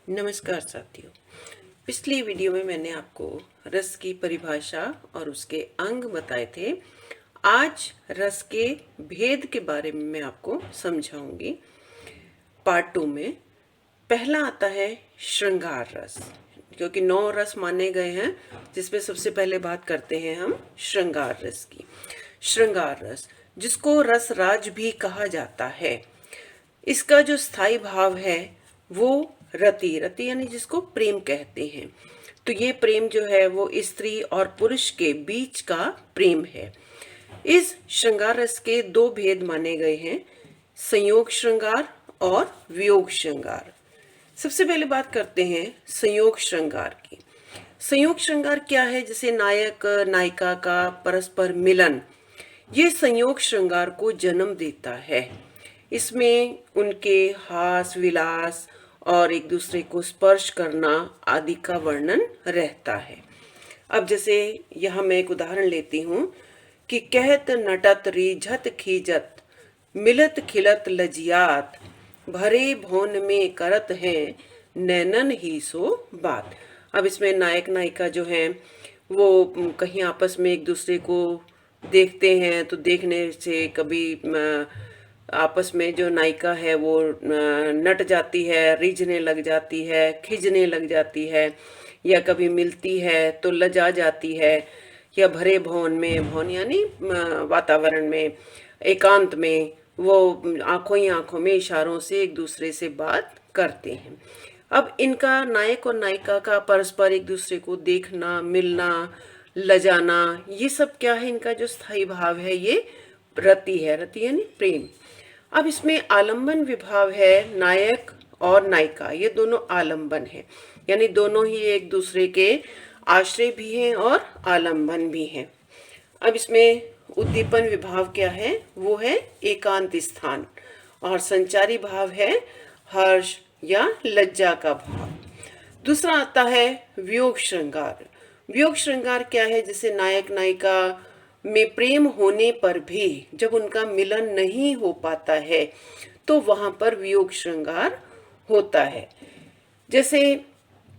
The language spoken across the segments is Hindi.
नमस्कार साथियों। पिछली वीडियो में मैंने आपको रस की परिभाषा और उसके अंग बताए थे। आज रस के भेद के बारे में मैं आपको समझाऊंगी। पार्ट 2 में पहला आता है श्रृंगार रस, क्योंकि 9 रस माने गए हैं, जिसमें सबसे पहले बात करते हैं हम श्रृंगार रस की। श्रृंगार रस, जिसको रस राज भी कहा जाता है, इसका जो स्थायी भाव है वो रति रति यानी जिसको प्रेम कहते हैं। तो ये प्रेम जो है वो स्त्री और पुरुष के बीच का प्रेम है। इस श्रृंगार रस के दो भेद माने गए हैं, संयोग श्रृंगार और वियोग श्रृंगार। सबसे पहले बात करते हैं संयोग श्रृंगार की। संयोग श्रृंगार क्या है? जैसे नायक नायिका का परस्पर मिलन, ये संयोग श्रृंगार को जन्म देता है। इसमें उनके हास विलास और एक दूसरे को स्पर्श करना आदि का वर्णन रहता है। अब जैसे यहाँ मैं एक उदाहरण लेती हूँ कि कहत नटत रीझत खीजत मिलत खिलत लजियात भरे भौन में करत है नैनन ही सो बात। अब इसमें नायक नायिका जो हैं वो कहीं आपस में एक दूसरे को देखते हैं, तो देखने से कभी आपस में जो नायिका है वो नट जाती है, रीझने लग जाती है, खिंचने लग जाती है, या कभी मिलती है तो लजा जाती है, या भरे भवन में, भवन यानी वातावरण में, एकांत में वो आंखों ही आंखों में इशारों से एक दूसरे से बात करते हैं। अब इनका नायक और नायिका का परस्पर एक दूसरे को देखना, मिलना, लजाना, ये सब क्या है? इनका जो स्थायी भाव है ये रति है। रति यानी प्रेम। अब इसमें आलंबन विभाव है, नायक और नायिका ये दोनों आलंबन है, यानी दोनों ही एक दूसरे के आश्रय भी हैं और आलंबन भी हैं। अब इसमें उद्दीपन विभाव क्या है? वो है एकांत स्थान, और संचारी भाव है हर्ष या लज्जा का भाव। दूसरा आता है वियोग श्रृंगार। वियोग श्रृंगार क्या है? जैसे नायक नायिका में प्रेम होने पर भी जब उनका मिलन नहीं हो पाता है तो वहां पर वियोग श्रृंगार होता है। जैसे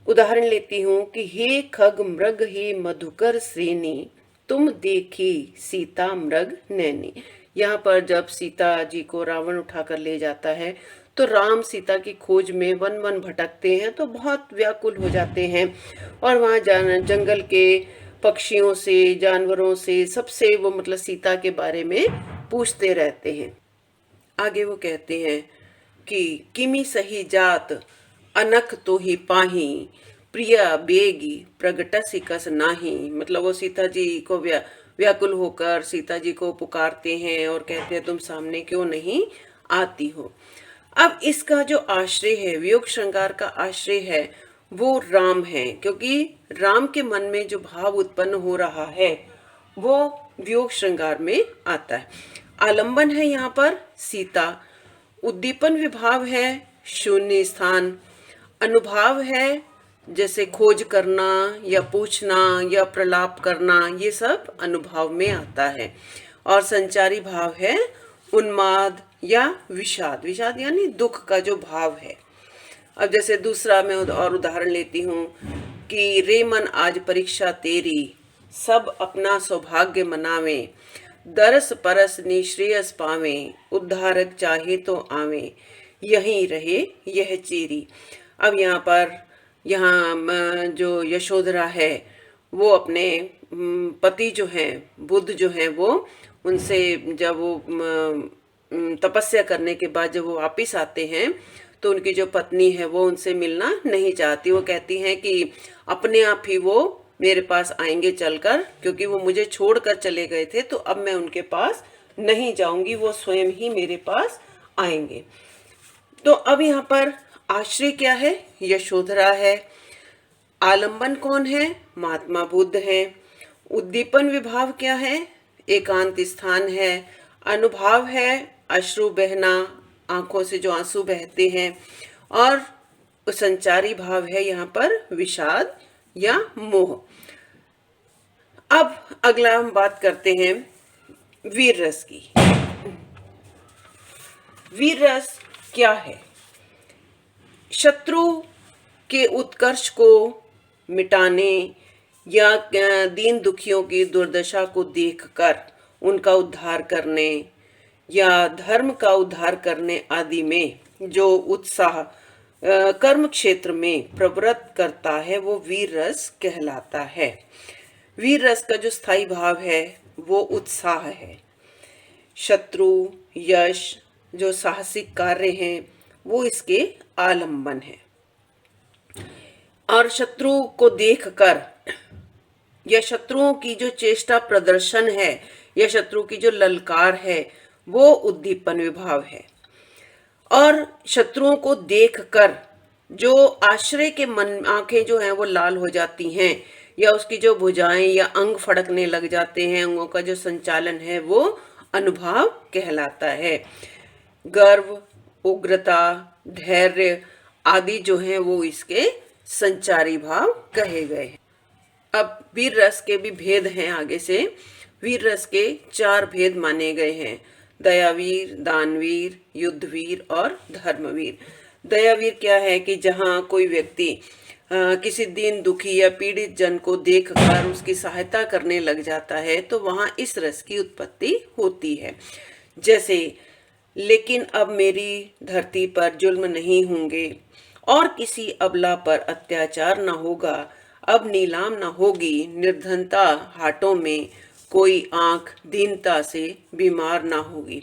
उदाहरण लेती हूँ कि हे खग मृग ही मधुकर श्रेणी तुम देखी सीता मृग नैनी। यहाँ पर जब सीता जी को रावण उठाकर ले जाता है तो राम सीता की खोज में वन वन भटकते हैं, तो बहुत व्याकुल हो जाते हैं और वहाँ जंगल के पक्षियों से, जानवरों से, सबसे वो मतलब सीता के बारे में पूछते रहते हैं। आगे वो कहते हैं कि किमी सही जात अनख तो ही पाही प्रिया बेगी प्रगटसी कस नाही। मतलब वो सीता जी को व्याकुल होकर सीता जी को पुकारते हैं और कहते हैं तुम सामने क्यों नहीं आती हो। अब इसका जो आश्रय है, वियोग श्रृंगार का आश्रय है वो राम है, क्योंकि राम के मन में जो भाव उत्पन्न हो रहा है वो वियोग श्रृंगार में आता है। आलंबन है यहाँ पर सीता, उद्दीपन विभाव है शून्य स्थान, अनुभाव है जैसे खोज करना या पूछना या प्रलाप करना, ये सब अनुभाव में आता है, और संचारी भाव है उन्माद या विषाद। विषाद यानी दुख का जो भाव है। अब जैसे दूसरा मैं और उदाहरण लेती हूँ कि रे मन आज परीक्षा तेरी सब अपना सौभाग्य मनावे दरस परस निश्रेयस पावे उद्धारक चाहे तो आवे यहीं रहे यह चेरी। अब यहाँ पर जो यशोधरा है वो अपने पति जो हैं बुद्ध जो हैं वो उनसे जब वो तपस्या करने के बाद जब वो वापिस आते हैं तो उनकी जो पत्नी है वो उनसे मिलना नहीं चाहती। वो कहती हैं कि अपने आप ही वो मेरे पास आएंगे चलकर, क्योंकि वो मुझे छोड़कर चले गए थे, तो अब मैं उनके पास नहीं जाऊंगी, वो स्वयं ही मेरे पास आएंगे। तो अब यहाँ पर आश्रय क्या है? यशोधरा है। आलंबन कौन है? महात्मा बुद्ध है। उद्दीपन विभाव क्या है? एकांत स्थान है। अनुभाव है अश्रु बहना, आंखों से जो आंसू बहते हैं, और संचारी भाव है यहाँ पर विषाद या मोह। अब अगला हम बात करते हैं वीर रस की। वीर रस क्या है? शत्रु के उत्कर्ष को मिटाने या दीन दुखियों की दुर्दशा को देखकर उनका उद्धार करने या धर्म का उद्धार करने आदि में जो उत्साह कर्म क्षेत्र में प्रवृत्त करता है वो वीर रस कहलाता है। वीर रस का जो स्थायी भाव है वो उत्साह है। शत्रु, यश, जो साहसिक कार्य हैं वो इसके आलंबन है। और शत्रु को देखकर या शत्रुओं की जो चेष्टा प्रदर्शन है या शत्रु की जो ललकार है वो उद्दीपन विभाव है। और शत्रुओं को देखकर जो आश्रय के मन आंखें जो हैं वो लाल हो जाती हैं या उसकी जो भुजाएं या अंग फड़कने लग जाते हैं, अंगों का जो संचालन है वो अनुभाव कहलाता है। गर्व, उग्रता, धैर्य आदि जो हैं वो इसके संचारी भाव कहे गए हैं। अब वीर रस के भी भेद हैं। आगे से वीर रस के 4 भेद माने गए हैं: दयावीर, दानवीर, युद्धवीर और धर्मवीर। दयावीर क्या है कि जहाँ कोई व्यक्ति किसी दीन दुखी या पीड़ित जन को देखकर उसकी सहायता करने लग जाता है तो वहाँ इस रस की उत्पत्ति होती है। जैसे, लेकिन अब मेरी धरती पर जुल्म नहीं होंगे और किसी अबला पर अत्याचार न होगा, अब नीलाम न होगी, निर्धनता हाटों में, कोई आंख दीनता से बीमार ना होगी।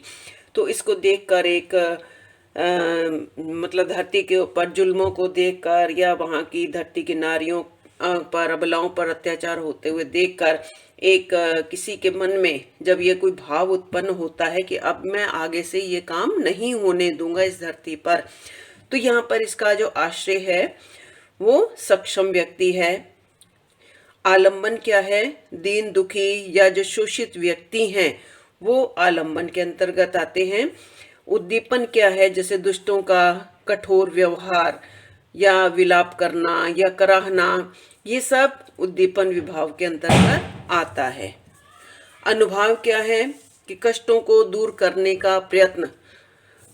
तो इसको देखकर एक मतलब धरती के ऊपर जुल्मों को देखकर या वहाँ की धरती की नारियों पर, अबलाओं पर अत्याचार होते हुए देखकर एक किसी के मन में जब ये कोई भाव उत्पन्न होता है कि अब मैं आगे से ये काम नहीं होने दूंगा इस धरती पर, तो यहाँ पर इसका जो आश्रय है वो सक्षम व्यक्ति है। आलंबन क्या है? दीन दुखी या जो शोषित व्यक्ति हैं वो आलंबन के अंतर्गत आते हैं। उद्दीपन क्या है? जैसे दुष्टों का कठोर व्यवहार या विलाप करना या कराहना, ये सब उद्दीपन विभाव के अंतर्गत आता है। अनुभाव क्या है? कि कष्टों को दूर करने का प्रयत्न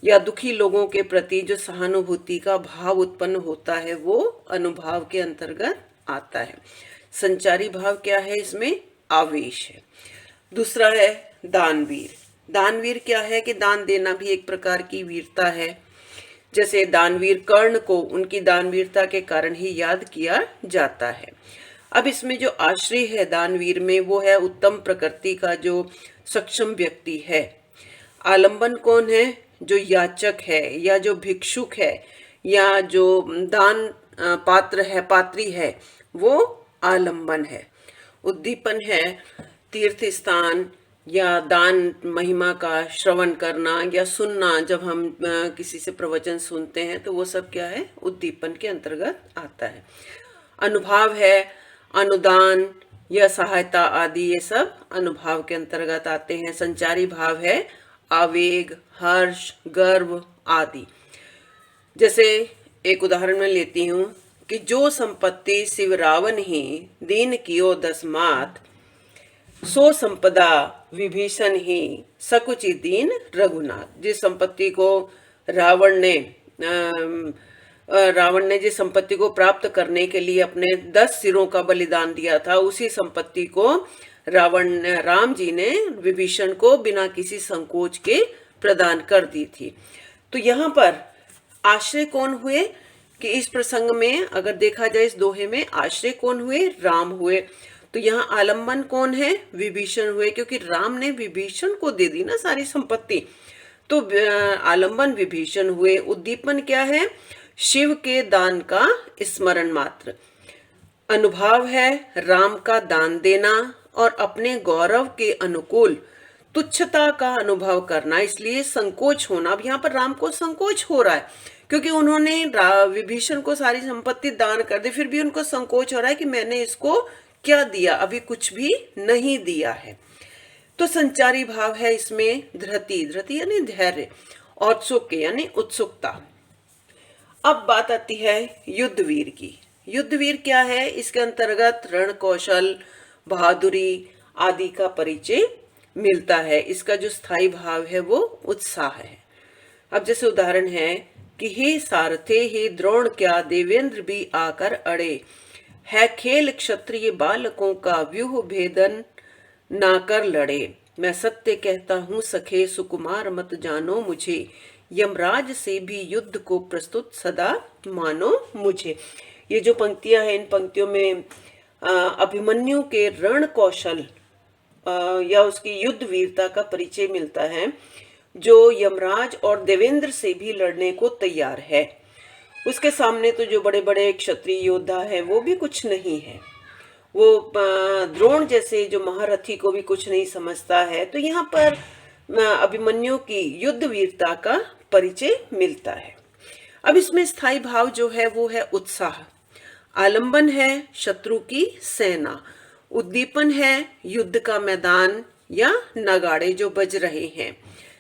या दुखी लोगों के प्रति जो सहानुभूति का भाव उत्पन्न होता है वो अनुभाव के अंतर्गत आता है। संचारी भाव क्या है? इसमें आवेश है। दूसरा है दानवीर। दानवीर क्या है? कि दान देना भी एक प्रकार की वीरता है। जैसे दानवीर कर्ण को उनकी दानवीरता के कारण ही याद किया जाता है। अब इसमें जो आश्रय है दानवीर में वो है उत्तम प्रकृति का जो सक्षम व्यक्ति है। आलंबन कौन है? जो याचक है या जो भिक्षुक है या जो दान पात्र है, पात्री है, वो आलंबन है। उद्दीपन है तीर्थ स्थान या दान महिमा का श्रवण करना या सुनना। जब हम किसी से प्रवचन सुनते हैं तो वो सब क्या है? उद्दीपन के अंतर्गत आता है। अनुभाव है अनुदान या सहायता आदि, ये सब अनुभाव के अंतर्गत आते हैं। संचारी भाव है आवेग, हर्ष, गर्व आदि। जैसे एक उदाहरण मैं लेती हूँ कि जो संपत्ति शिव रावण ही दीन कियो 10 मात, सो संपदा विभीषण ही सकुचि दीन रघुनाथ। जिस संपत्ति को रावण ने जिस संपत्ति को प्राप्त करने के लिए अपने 10 सिरों का बलिदान दिया था, उसी संपत्ति को राम जी ने विभीषण को बिना किसी संकोच के प्रदान कर दी थी। तो यहाँ पर आश्रय कौन हुए? कि इस प्रसंग में अगर देखा जाए इस दोहे में आश्रय कौन हुए? राम हुए। तो यहाँ आलंबन कौन है? विभीषण हुए, क्योंकि राम ने विभीषण को दे दी ना सारी संपत्ति, तो आलंबन विभीषण हुए। उद्दीपन क्या है? शिव के दान का स्मरण मात्र। अनुभाव है राम का दान देना और अपने गौरव के अनुकूल तुच्छता का अनुभव करना, इसलिए संकोच होना। अब यहाँ पर राम को संकोच हो रहा है क्योंकि उन्होंने विभीषण को सारी संपत्ति दान कर दी, फिर भी उनको संकोच हो रहा है कि मैंने इसको क्या दिया, अभी कुछ भी नहीं दिया है। तो संचारी भाव है इसमें धृति। धृति यानी धैर्य, औत्सुक यानी उत्सुकता। अब बात आती है युद्धवीर की। युद्धवीर क्या है? इसके अंतर्गत रण कौशल, बहादुरी आदि का परिचय मिलता है। इसका जो स्थायी भाव है वो उत्साह है। अब जैसे उदाहरण है कि हे सारथे हे द्रोण क्या देवेंद्र भी आकर अड़े, है खेल क्षत्रिय बालकों का व्यूह भेदन ना कर लड़े। मैं सत्य कहता हूँ सखे सुकुमार मत जानो मुझे, यमराज से भी युद्ध को प्रस्तुत सदा मानो मुझे। ये जो पंक्तियां हैं, इन पंक्तियों में अभिमन्यु के रण कौशल या उसकी युद्ध वीरता का परिचय मिलता है, जो यमराज और देवेंद्र से भी लड़ने को तैयार है। उसके सामने तो जो बड़े बड़े क्षत्रिय योद्धा है वो भी कुछ नहीं है, वो द्रोण जैसे जो महारथी को भी कुछ नहीं समझता है। तो यहाँ पर अभिमन्यु की युद्ध वीरता का परिचय मिलता है। अब इसमें स्थायी भाव जो है वो है उत्साह, आलंबन है शत्रु की सेना, उद्दीपन है युद्ध का मैदान या नगाड़े जो बज रहे हैं,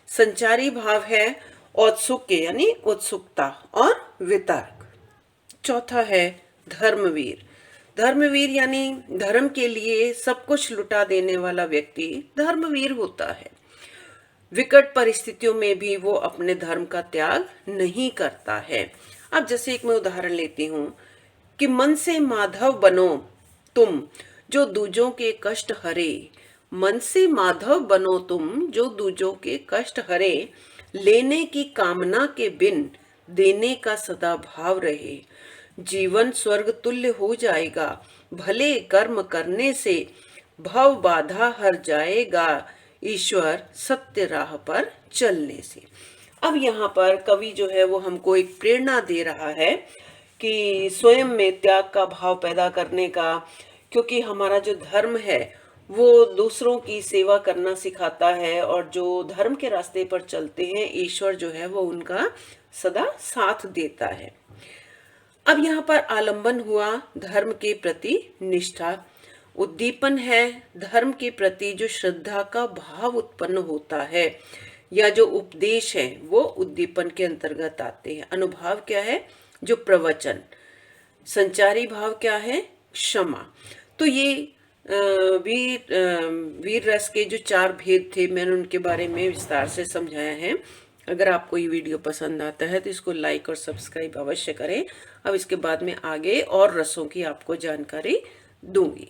संचारी भाव है औत्सुक्य यानी उत्सुकता और वितर्क। चौथा है धर्मवीर। धर्मवीर यानी धर्म के लिए सब कुछ लुटा देने वाला व्यक्ति धर्मवीर होता है। विकट परिस्थितियों में भी वो अपने धर्म का त्याग नहीं करता है। अब जैसे एक मैं उदाहरण लेती हूँ कि मन से माधव बनो तुम जो दूजों के कष्ट हरे, मन से माधव बनो तुम जो दूजों के कष्ट हरे, लेने की कामना के बिन देने का सदा भाव रहे, जीवन स्वर्ग तुल्य हो जाएगा, भले कर्म करने से भव बाधा हर जाएगा, ईश्वर सत्य राह पर चलने से। अब यहाँ पर कवि जो है वो हमको एक प्रेरणा दे रहा है कि स्वयं में त्याग का भाव पैदा करने का, क्योंकि हमारा जो धर्म है वो दूसरों की सेवा करना सिखाता है, और जो धर्म के रास्ते पर चलते हैं ईश्वर जो है वो उनका सदा साथ देता है। अब यहाँ पर आलंबन हुआ धर्म के प्रति निष्ठा, उद्दीपन है धर्म के प्रति जो श्रद्धा का भाव उत्पन्न होता है, या जो उपदेश है वो उद्दीपन के अंतर्गत आते हैं। अनुभाव क्या है? जो प्रवचन। संचारी भाव क्या है? क्षमा। तो ये वीर रस के जो 4 भेद थे, मैंने उनके बारे में विस्तार से समझाया है। अगर आपको ये वीडियो पसंद आता है तो इसको लाइक और सब्सक्राइब अवश्य करें। अब इसके बाद में आगे और रसों की आपको जानकारी दूंगी।